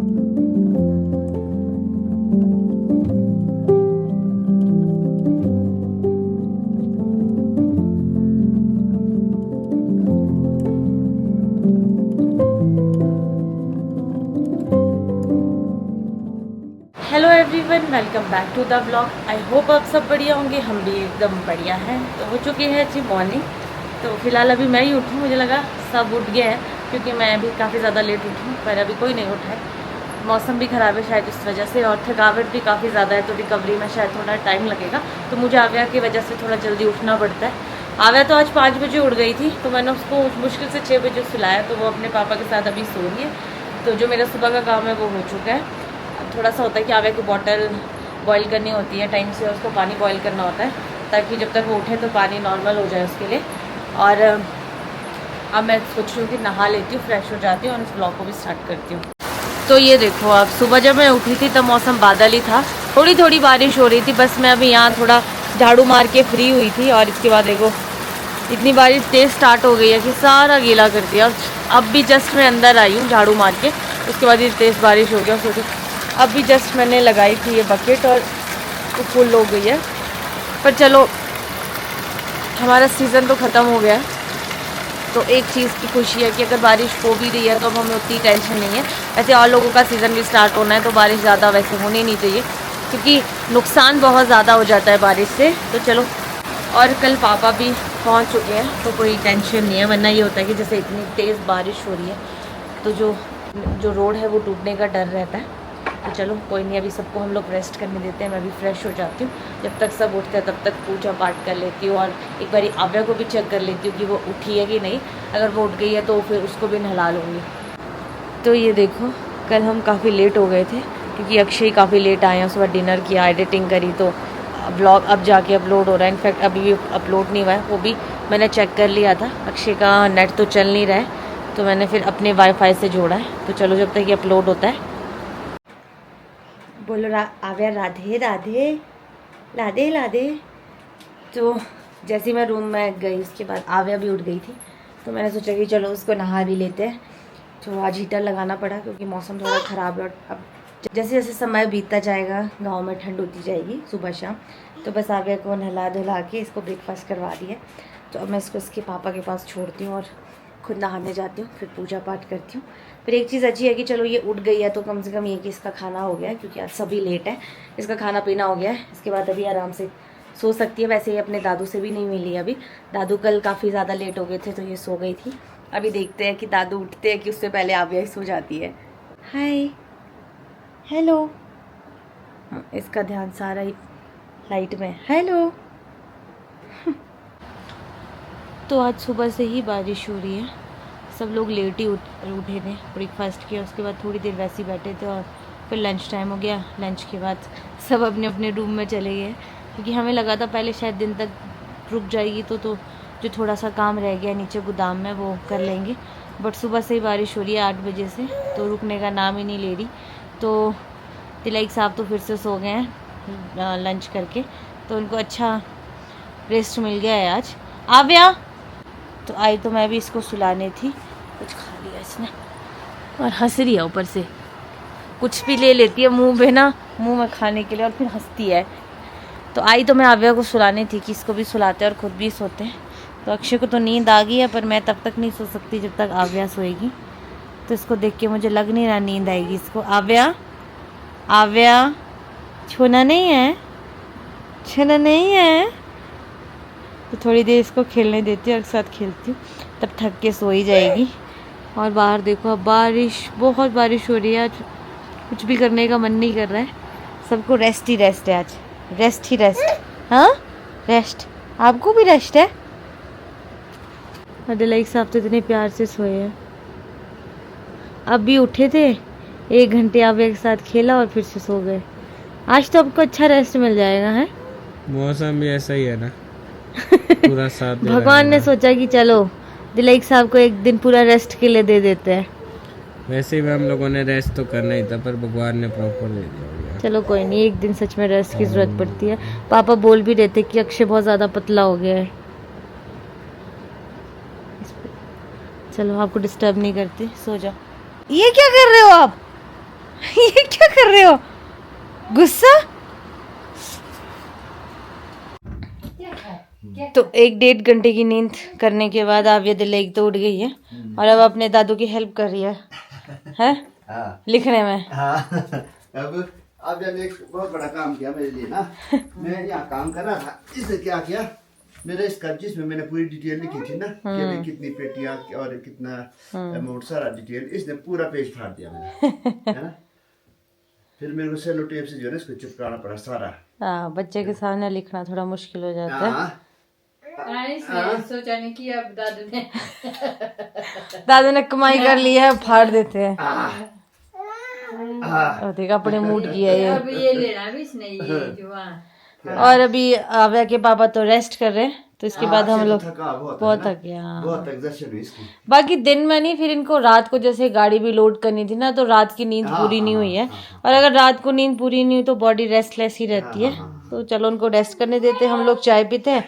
Hello everyone, welcome back to the vlog. I hope आप सब बढ़िया होंगे, हम भी एकदम बढ़िया हैं। तो हो चुकी है जी मॉर्निंग। तो फिलहाल अभी मैं ही उठूँ, मुझे लगा सब उठ गए हैं क्योंकि मैं अभी काफ़ी ज़्यादा लेट उठी हूँ, पर अभी कोई नहीं उठा है। मौसम भी ख़राब है शायद इस वजह से, और थकावट भी काफ़ी ज़्यादा है, तो रिकवरी में शायद थोड़ा टाइम लगेगा। तो मुझे आव्या की वजह से थोड़ा जल्दी उठना पड़ता है। आव्या तो आज 5 बजे उठ गई थी, तो मैंने उसको मुश्किल से 6 बजे सुलाया, तो वो अपने पापा के साथ अभी सो रही है। तो जो मेरा सुबह का काम है वो हो चुका है। थोड़ा सा होता है कि आवे की बॉटल बॉईल करनी होती है टाइम से, उसको पानी बॉईल करना होता है ताकि जब तक वो उठे तो पानी नॉर्मल हो जाए उसके लिए। और अब मैं सोच रही हूँ कि नहा लेती हूँ, फ्रेश हो जाती हूँ और इस ब्लॉग को भी स्टार्ट करती हूँ। तो ये देखो, अब सुबह जब मैं उठी थी तब मौसम बादल ही था, थोड़ी थोड़ी बारिश हो रही थी। बस मैं अभी यहाँ थोड़ा झाड़ू मार के फ्री हुई थी और इसके बाद देखो इतनी बारिश तेज़ स्टार्ट हो गई है कि सारा गीला कर दिया। अब भी जस्ट मैं अंदर आई हूँ झाड़ू मार के, उसके बाद ये तेज़ बारिश हो गया। सोचो अब भी जस्ट मैंने लगाई थी ये बकेट और वो फुल हो गई है। पर चलो, हमारा सीज़न तो ख़त्म हो गया है, तो एक चीज़ की खुशी है कि अगर बारिश हो भी रही है तो अब हमें उतनी टेंशन नहीं है। ऐसे और लोगों का सीज़न भी स्टार्ट होना है, तो बारिश ज़्यादा वैसे होनी नहीं चाहिए क्योंकि नुकसान बहुत ज़्यादा हो जाता है बारिश से। तो चलो, और कल पापा भी पहुंच चुके हैं तो कोई टेंशन नहीं है, वरना ये होता है कि जैसे इतनी तेज़ बारिश हो रही है तो जो रोड है वो टूटने का डर रहता है। तो चलो कोई नहीं, अभी सबको हम लोग रेस्ट करने देते हैं, मैं भी फ्रेश हो जाती हूँ। जब तक सब उठते हैं तब तक पूजा पाठ कर लेती हूँ और एक बारी आव्या को भी चेक कर लेती हूँ कि वो उठी है कि नहीं। अगर वो उठ गई है तो फिर उसको भी नहला लूँगी। तो ये देखो, कल हम काफ़ी लेट हो गए थे क्योंकि अक्षय काफ़ी लेट आए हैं। उसके बाद डिनर किया, एडिटिंग करी, तो ब्लॉग अब जाके अपलोड हो रहा है। इनफैक्ट अभी भी अपलोड नहीं हुआ है, वो भी मैंने चेक कर लिया था। अक्षय का नेट तो चल नहीं रहा है, तो मैंने फिर अपने वाईफाई से जोड़ा है। तो चलो, जब तक ये अपलोड होता है, बोलो आव्या राधे राधे राधे राधे। तो जैसे मैं रूम में गई उसके बाद आव्या भी उठ गई थी, तो मैंने सोचा कि चलो उसको नहा भी लेते हैं। तो आज हीटर लगाना पड़ा क्योंकि मौसम थोड़ा ख़राब है और अब जैसे जैसे समय बीतता जाएगा गांव में ठंड होती जाएगी सुबह शाम। तो बस आव्या को नहला धुला के इसको ब्रेकफास्ट करवा दिया। तो अब मैं इसको इसके पापा के पास छोड़ती हूँ और खुद नहाने जाती हूँ, फिर पूजा पाठ करती हूँ। फिर एक चीज़ अच्छी है कि चलो ये उठ गई है तो कम से कम ये कि इसका खाना हो गया है, क्योंकि आज सभी लेट है, इसका खाना पीना हो गया है। इसके बाद अभी आराम से सो सकती है। वैसे ही अपने दादू से भी नहीं मिली अभी, दादू कल काफ़ी ज़्यादा लेट हो गए थे तो ये सो गई थी। अभी देखते हैं कि दादू उठते हैं कि उससे पहले आव्या ही सो जाती है। हाय, हेलो, इसका ध्यान सारा ही लाइट में। हेलो। तो आज सुबह से ही बारिश हो रही है, सब लोग लेट ही उठे थे, ब्रेकफास्ट किया, उसके बाद थोड़ी देर वैसे ही बैठे थे और फिर लंच टाइम हो गया। लंच के बाद सब अपने अपने रूम में चले गए क्योंकि हमें लगा था पहले शायद दिन तक रुक जाएगी तो जो थोड़ा सा काम रह गया नीचे गोदाम में वो कर लेंगे। बट सुबह से ही बारिश हो रही है 8 बजे से, तो रुकने का नाम ही नहीं ले रही। तो तिलक साहब तो फिर से सो गए हैं लंच करके, तो उनको अच्छा रेस्ट मिल गया है आज। आव्या तो आई तो मैं भी इसको सुलाने थी, कुछ खा लिया इसने और हंस रही है ऊपर से, कुछ भी ले लेती है मुंह में ना, मुंह में खाने के लिए, और फिर हंसती है। तो आई तो मैं आव्या को सुलानी थी कि इसको भी सुलाते हैं और खुद भी सोते हैं। तो अक्षय को तो नींद आ गई है, पर मैं तब तक नहीं सो सकती जब तक आव्या सोएगी। तो इसको देख के मुझे लग नहीं रहा नींद आएगी इसको। आव्या, आव्या छूना नहीं है, छूना नहीं है। तो थोड़ी देर इसको खेलने देती हूँ और साथ खेलती हूँ, तब थक के सो ही जाएगी। और बाहर देखो, अब बारिश, बहुत बारिश हो रही है आज, कुछ भी करने का मन नहीं कर रहा है। सबको रेस्ट ही रेस्ट है आज, रेस्ट ही रेस्ट। हाँ, रेस्ट, आपको भी रेस्ट है। अडलाइक साहब तो इतने प्यार से सोए हैं, अब भी उठे थे, 1 घंटे आव्या के साथ खेला और फिर से सो गए। आज तो आपको अच्छा रेस्ट मिल जाएगा। है, मौसम भी ऐसा ही है ना, पूरा साथ दे भगवान ने सोचा कि चलो दिलाइक साहब को एक दिन पूरा रेस्ट के लिए दे देते हैं। वैसे भी हम लोगों ने रेस्ट तो करना ही था, पर भगवान ने प्रॉपर दे दिया। चलो कोई नहीं, एक दिन सच में रेस्ट की जरूरत पड़ती है। पापा बोल भी रहे थे कि अक्षय बहुत ज़्यादा पतला हो गया है। चलो आपको डिस्टर्ब नहीं करती, सो जाओ। ये क्या कर रहे हो आप? ये क्या कर रहे हो? गुस्सा? तो 1-1.5 घंटे की नींद करने के बाद आविया दिलेग तो उठ गई है और अब अपने दादू की हेल्प कर रही है हाँ। लिखने में। हाँ। अब जब एक बहुत बड़ा काम किया मेरे लिए ना, मैं यहाँ काम कर रहा था, इसने क्या किया, मेरे इस कर्जिस में मैंने पूरी डिटेल लिखी थी ना कि अभी कितनी पेटियां और कितना अमाउंट, सारा डिटेल इसने पूरा पेज फाड़ दिया मैंने, है ना। फिर मेरे को सेलो टेप से जो है ना इसको चिपकाना पड़ा सारा। हाँ, बच्चे के सामने लिखना थोड़ा मुश्किल हो जाता है। सोचा नहीं कि अब दादू ने कमाई कर ली है, फाड़ देते हैं। हाँ। और देख अपने मूड की है ये। अब ये लेना भी इसने ये जो और अभी आव्या के पापा तो रेस्ट कर रहे हैं, तो इसके बाद हम लोग बहुत थक गए। बहुत एग्जर्शन हुई इसकी। बाकी दिन में नहीं, फिर इनको रात को जैसे गाड़ी भी लोड करनी थी ना, तो रात की नींद पूरी नहीं हुई है। और अगर रात को नींद पूरी नहीं हुई तो बॉडी रेस्टलेस ही रहती है। तो चलो उनको रेस्ट करने देते हैं, हम लोग चाय पीते हैं,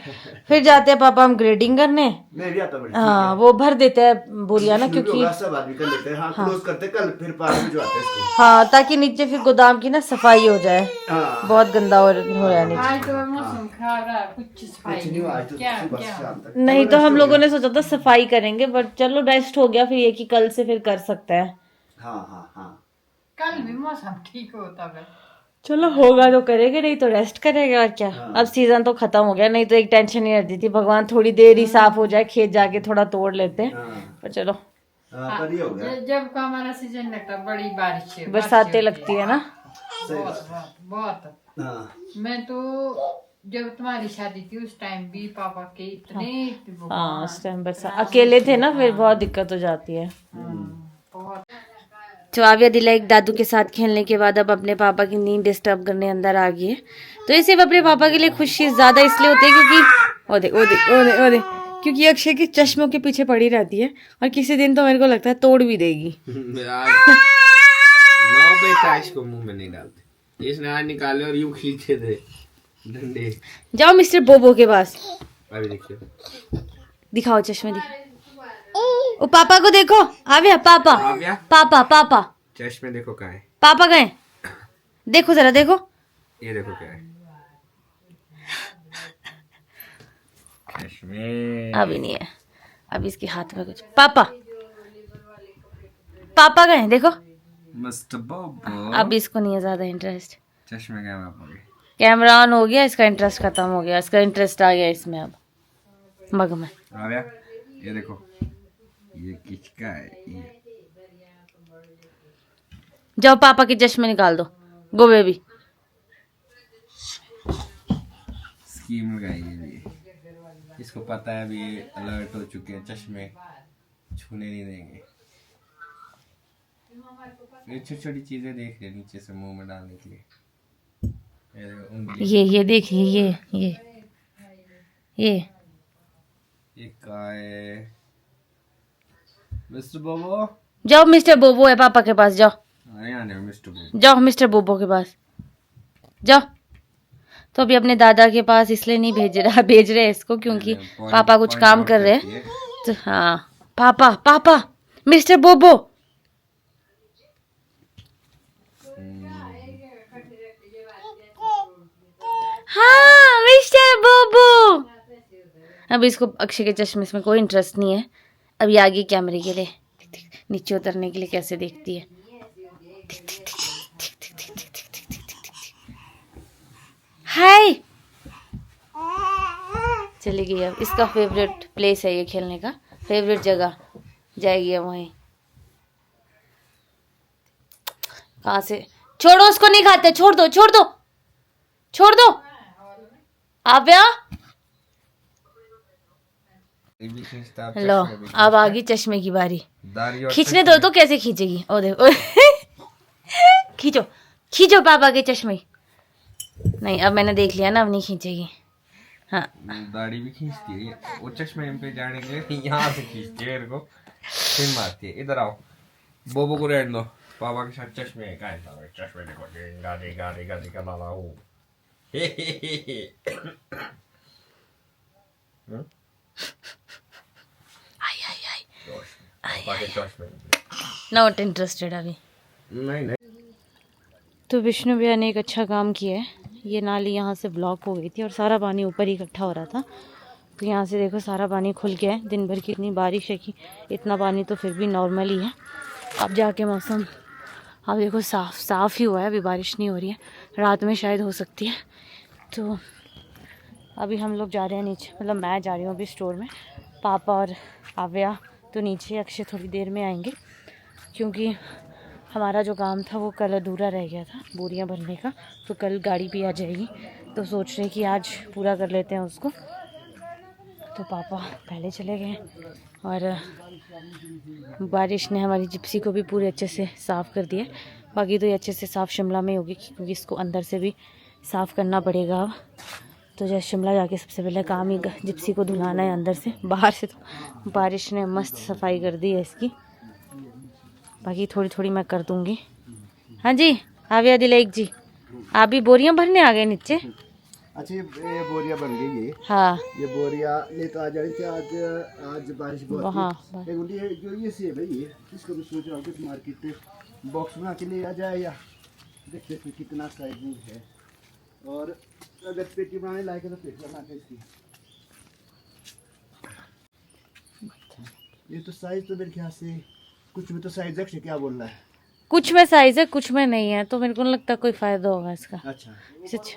फिर जाते हैं पापा हम ग्रेडिंग करने। मैं भी आता हूँ। हाँ, वो भर देते हैं बोरिया ना, क्योंकि सब आदमी कर लेते हैं। हाँ, क्लोज करते हैं, कल फिर पास में जो आते हैं इसको। हाँ, ताकि नीचे फिर गोदाम की ना सफाई हो जाए। हाँ। बहुत गंदा हो रहा है नीचे। आज तो मौसम खराब रहा, कुछ सफाई कुछ नहीं हुआ आज तो, क्या सुबह क्या से शाम तक। नहीं तो हम लोगों ने सोचा था सफाई करेंगे, बट चलो रेस्ट हो गया, फिर ये कि कल से फिर कर सकते हैं। हाँ हाँ हाँ। कल भी मौसम ठीक होता है। चलो होगा तो करेंगे, नहीं तो रेस्ट करेंगे और क्या। अब सीजन तो खत्म हो गया, नहीं तो एक टेंशन नहीं रहती थी, भगवान थोड़ी देर ही साफ हो जाए, खेत जाके थोड़ा तोड़ लेते हैं। पर चलो पर ये हो गया। जब का हमारा सीजन लगता है, बड़ी बारिश है, बरसातें लगती है ना। बहुत बहुत बहुत। हाँ। मैं तो जब तुम्हारी शादी थी उस टाइम भी पापा के इतने हाँ, उस टाइम बरसात अकेले थे ना, फिर बहुत दिक्कत हो जाती है। बहुत। तो आविया दिला एक दादू के साथ खेलने के बाद अब अपने पापा की नींद डिस्टर्ब करने अंदर आ गई है। तो ये सिर्फ अपने पापा के लिए खुशी ज्यादा इसलिए होती है क्योंकि ओ दे क्योंकि अक्षय के चश्मों के पीछे पड़ी रहती है और किसी दिन तो मेरे को लगता है तोड़ भी देगी। 9 बेटा इसको मुंह में नहीं डालते, इसने आज निकाले और यूं खींचे थे डंडे। जाओ मिस्टर बोबो के पास, अभी देखिए, दिखाओ चश्मे ओ पापा को देखो। आविया पापा आविया? पापा पापा चश्मे देखो क्या है, पापा गए, देखो जरा देखो, ये देखो क्या है चश्मे। अभी नहीं है, अभी इसके हाथ में कुछ। पापा पापा गए देखो। मस्त बोबो। अब इसको नहीं है ज्यादा इंटरेस्ट, चश्मे क्या पापोगे? कैमरा ऑन हो गया, इसका इंटरेस्ट खत्म हो गया, इसका इंटरेस्ट आ गया इसमें अब मग में। आविया ये देखो, ये किसका है ये? जाओ पापा के चश्मे निकाल दो, गो बेबी। स्कीम लगाई है ये, इसको पता है अभी अलर्ट हो चुके हैं, चश्मे छूने नहीं देंगे। ये छोटी छोटी चीजें देख रहे नीचे से मुंह में डालने के लिए। ये देखिए ये काय मिस्टर बोबो। जाओ मिस्टर बोबो है पापा के पास, जाओ आने मिस्टर बोबो, जाओ मिस्टर बोबो के पास जाओ। तो अभी अपने दादा के पास इसलिए नहीं भेज रहे इसको क्योंकि पापा कुछ काम कर रहे हैं। तो हाँ पापा पापा मिस्टर बोबो। हाँ मिस्टर बोबो। अब इसको अक्षय के चश्मे में कोई इंटरेस्ट नहीं है। अभी आगे कैमरे के लिए नीचे उतरने के लिए कैसे देखती है। हाय चली गई। अब इसका फेवरेट प्लेस है ये, खेलने का फेवरेट जगह जाएगी अब वहीं। कहाँ से छोड़ो, उसको नहीं खाते, छोड़ दो छोड़ दो छोड़ दो। आव्या लो अब आ गई चश्मे की बारी। खींचने दो तो कैसे खींचेगी। ओ देखो खींचो खींचो पापा के चश्मे। नहीं अब मैंने देख लिया ना, अब नहीं खींचेगी। हाँ दाढ़ी भी खींचती है वो, चश्मे पे जाने के लिए यहाँ से खींचती है मेरे को, फिर मारती है। इधर आओ, बोबो को रहने दो, पापा के साथ चश्मे का चश्मे देखो, गाड़ी गाड़ी गाड़ी का लाला हूँ। नॉट इंटरेस्टेड अभी। नहीं नहीं तो विष्णु भैया ने एक अच्छा काम किया है, ये नाली यहाँ से ब्लॉक हो गई थी और सारा पानी ऊपर ही इकट्ठा हो रहा था। तो यहाँ से देखो सारा पानी खुल गया है। दिन भर की इतनी बारिश है कि इतना पानी तो फिर भी नॉर्मल ही है। अब जाके मौसम अब देखो साफ़ ही हुआ है, अभी बारिश नहीं हो रही है, रात में शायद हो सकती है। तो अभी हम लोग जा रहे हैं नीचे, मतलब मैं जा रही हूँ अभी स्टोर में। पापा और आव्या तो नीचे, अक्षय थोड़ी देर में आएंगे क्योंकि हमारा जो काम था वो कल अधूरा रह गया था बोरियां भरने का, तो कल गाड़ी भी आ जाएगी। तो सोच रहे कि आज पूरा कर लेते हैं उसको। तो पापा पहले चले गए और बारिश ने हमारी जिप्सी को भी पूरे अच्छे से साफ़ कर दिया। बाकी तो ये अच्छे से साफ़ शिमला में होगी क्योंकि इसको अंदर से भी साफ़ करना पड़ेगा अब। तो जैसे शिमला जाके सबसे पहले काम ही जिप्सी को धुलाना है अंदर से। बाहर से तो बारिश ने मस्त सफाई कर दी है इसकी, बाकी थोड़ी थोड़ी मैं कर दूंगी। हाँ जी आव्या दिलेक जी, आप भी बोरियां भरने आ गए नीचे? अच्छा ये बोरिया बन गई है। हाँ ये बोरिया ले तो आ जानी थी आज बारिश बहुत हाँ थी। ये जो ये सेब है ये, इसको भी सोच रहा हूँ कि मार्केट में बॉक्स बना के ले आ जाए या देखते फिर कितना साइज है। और अगर पेटी बनाने लायक है तो पेटी बना के इसकी। ये तो साइज तो मेरे ख्याल से कुछ में तो साइज है, क्या बोल रहा है? कुछ में साइज है कुछ में नहीं है, तो मेरे को नहीं लगता कोई फायदा होगा इसका। अच्छा सच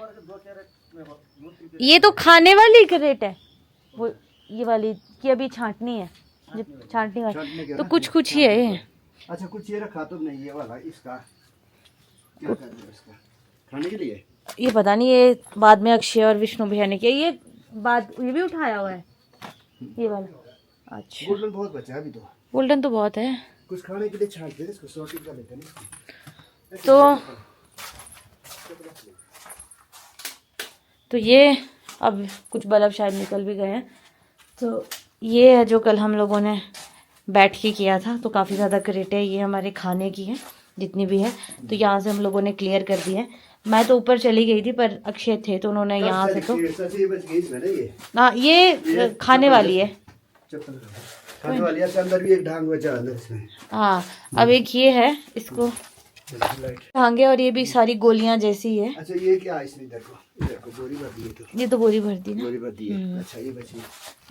ये तो खाने वाली क्रेट है वो, ये वाली की अभी छांटनी है, जब छांटनी वाली तो कुछ कुछ ही है ये। अच्छा कुछ ये रखा तो नहीं, ये वाला इसका क्या करना है इसका खाने के लिए? ये पता नहीं, ये बाद में अक्षय और विष्णु भैया ने किया, ये बाद ये भी उठाया हुआ है ये वाला। अच्छा गोल्डन बहुत बचा है अभी तो, गोल्डन तो बहुत है। कुछ खाने के लिए छांटते हैं इसको, सॉर्टिंग कर लेते हैं तो ये अब कुछ बल्ब शायद निकल भी गए हैं। तो ये है जो कल हम लोगों ने बैठ के किया था। तो काफ़ी ज़्यादा क्रेट है, ये हमारे खाने की है जितनी भी है। तो यहाँ से हम लोगों ने क्लियर कर दिया है। मैं तो ऊपर चली गई थी पर अक्षय थे तो उन्होंने यहाँ से तो हाँ ये खाने वाली है, खाने वाली है। अंदर भी एक ढांग बचा अंदर इसमें। हाँ अब एक ये है, इसको ढांगे और ये भी सारी गोलियां जैसी है। अच्छा ये क्या है इसमें? देखो बोरी भर दी है तो, ये तो बोरी भर दी ना, बोरी भर दी है। अच्छा ये बची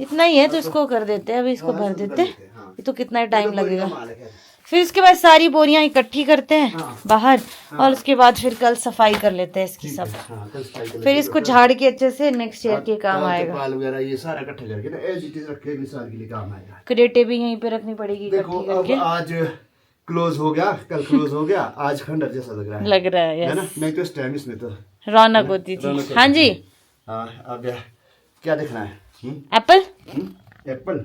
इतना ही है तो इसको कर देते हैं, अभी इसको भर देते हैं। हाँ। ये तो कितना टाइम लगेगा। माल है खैर। फिर इसके बाद सारी बोरियां इकट्ठी करते हैं हाँ। बाहर और उसके बाद फिर कल सफाई कर लेते हैं इसकी सब। हाँ, कल सफाई कर फिर इसको झाड़ के अच्छे से नेक्स्ट ईयर के काम ताल आएगा। पाल वगैरह ये सारा इकट्ठा करके ना एज इट इज रखेंगे, साल के लिए काम आएगा। क्रेटे भी यहीं पे रखनी पड़ेगी देखो इकट्ठी अब करके। आज क्लोज हो गया, कल क्लोज हो गया, आज खंडर जैसा लग रहा है। लग रहा है है ना? नहीं तो इस टाइम इसमें तो रौनक होती थी। रौनक हाँ जी हाँ। अब क्या देखना है? Apple Apple.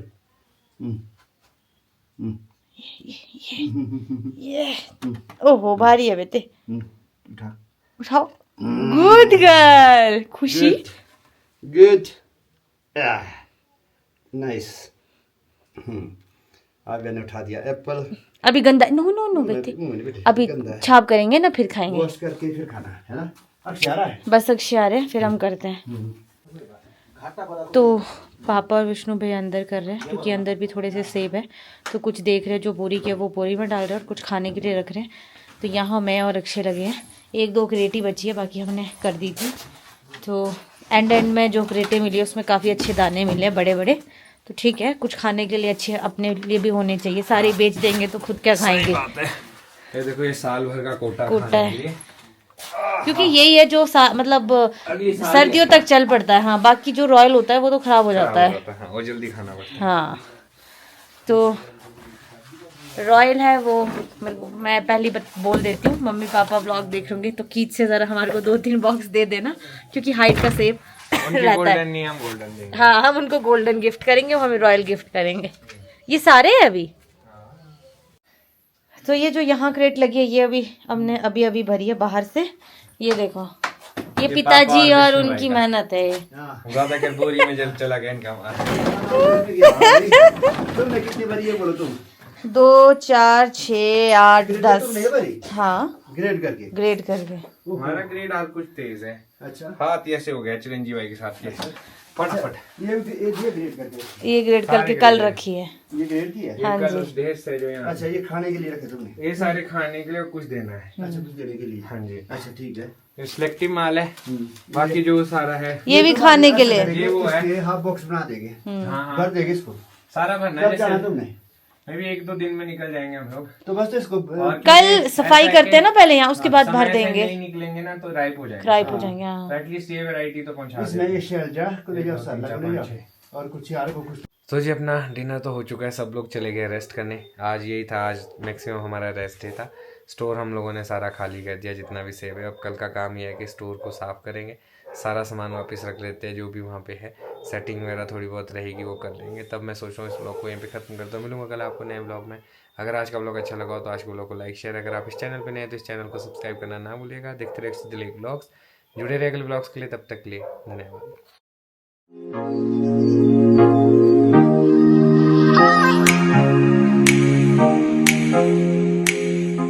ये ओहो भारी है बेटे, उठा उठाओ। गुड गर्ल, खुशी। Good nice. अब मैंने उठा दिया एप्पल। अभी गंदा नो नो नो बेटे, अभी छाप करेंगे ना फिर खाएंगे। वॉश करके फिर खाना है ना? अब क्या रहा है? बस अक्षय आ रहे हैं फिर हम करते हैं। तो पापा और विष्णु भैया अंदर कर रहे हैं क्योंकि अंदर भी थोड़े से सेब है। तो कुछ देख रहे हैं जो बोरी के वो बोरी में डाल रहे हैं और कुछ खाने के लिए रख रहे हैं। तो यहाँ मैं और अक्षय लगे हैं। एक दो क्रेटी बची है, बाकी हमने कर दी थी। तो एंड में जो क्रेटे मिली उसमें काफ़ी अच्छे दाने मिले बड़े बड़े। तो ठीक है, कुछ खाने के लिए अच्छे अपने लिए भी होने चाहिए। सारे बेच देंगे तो खुद क्या खाएंगे। ये देखो ये साल भर का कोटा है क्योंकि यही है जो मतलब सर्दियों तक चल पड़ता है। हाँ बाकी जो रॉयल होता है वो तो खराब हो जाता है। हाँ, वो जल्दी खाना पड़ता है। हाँ तो रॉयल है वो। मैं पहली बोल देती हूँ, मम्मी पापा ब्लॉग देख होंगे तो कीच से ज़रा हमारे को 2-3 बॉक्स दे देना क्योंकि हाइट का सेब रहता है। नहीं, हम गोल्डन देंगे। हाँ हम उनको गोल्डन गिफ्ट करेंगे, वो हमें रॉयल गिफ्ट करेंगे। ये सारे हैं अभी। तो ये जो यहाँ क्रेट लगी है ये अभी हमने अभी भरी है बाहर से। ये देखो ये पिताजी और उनकी मेहनत है। ज्यादा कर बोरी में जब चला गया इनका। तुमने कितनी भरी है बोलो तुम? 2, 4, 6, 8, 10। हाँ ग्रेड करके हमारा ग्रेड आज कुछ तेज है। अच्छा हाथ ऐसे हो गया चिरंजीवी भाई के साथ के। फटाफट। ये ग्रेड करके ये ग्रेड करके कल रखी है। ये ग्रेड की है। ये हाँ कल जी। उस ढेर से जो यहाँ अच्छा ये खाने के लिए रखे तुमने? ये सारे खाने के लिए कुछ देना है। अच्छा कुछ देने के लिए। हाँ जी। अच्छा ठीक है। ये सिलेक्टिव माल है, बाकी जो सारा है ये भी खाने के लिए। ये वो है। इसके हाफ बॉक्स बना देंगे। हाँ हाँ भर देंगे इसको। सारा भरना है। कब जाना जैसे तुमने? अभी 1-2 दिन में निकल जाएंगे हम लोग। तो बस तो इसको और कल क्योंकि सफाई ऐसा है करते हैं ना कि पहले यहाँ, उसके बाद समय भर से देंगे। नहीं निकलेंगे ना तो राइप हो जाएंगे। ड्राइप हो जाएंगे। हाँ। एटलीस्ट ये वैरायटी तो पहुंचा इसमें ये शेल जा एक, दो, तीन, चार, पाँच, छः। और कुछ यार को कुछ। तो जी अपना डिनर तो हो चुका है, सब लोग चले गए रेस्ट करने। आज यही था, आज मैक्सिमम हमारा रेस्ट डे था। स्टोर हम लोगों ने सारा खाली कर दिया जितना भी सेव है। अब कल का काम ये है कि स्टोर को साफ़ करेंगे, सारा सामान वापस रख लेते हैं जो भी वहाँ पे है। सेटिंग वगैरह थोड़ी बहुत रहेगी वो कर लेंगे। तब मैं सोच रहा हूँ इस ब्लॉग को यहीं पे ख़त्म करता हूँ। मिलूंगा कल आपको नए ब्लॉग में। अगर आज का ब्लॉग अच्छा लगा हो तो आज के ब्लॉग को लाइक शेयर, अगर आप इस चैनल पर नए हैं तो इस चैनल को सब्सक्राइब करना ना भूलिएगा। देखते रहिए एक्स दिलीप ब्लॉग्स, जुड़े रहिए अगले ब्लॉग्स के लिए। तब तक के लिए धन्यवाद।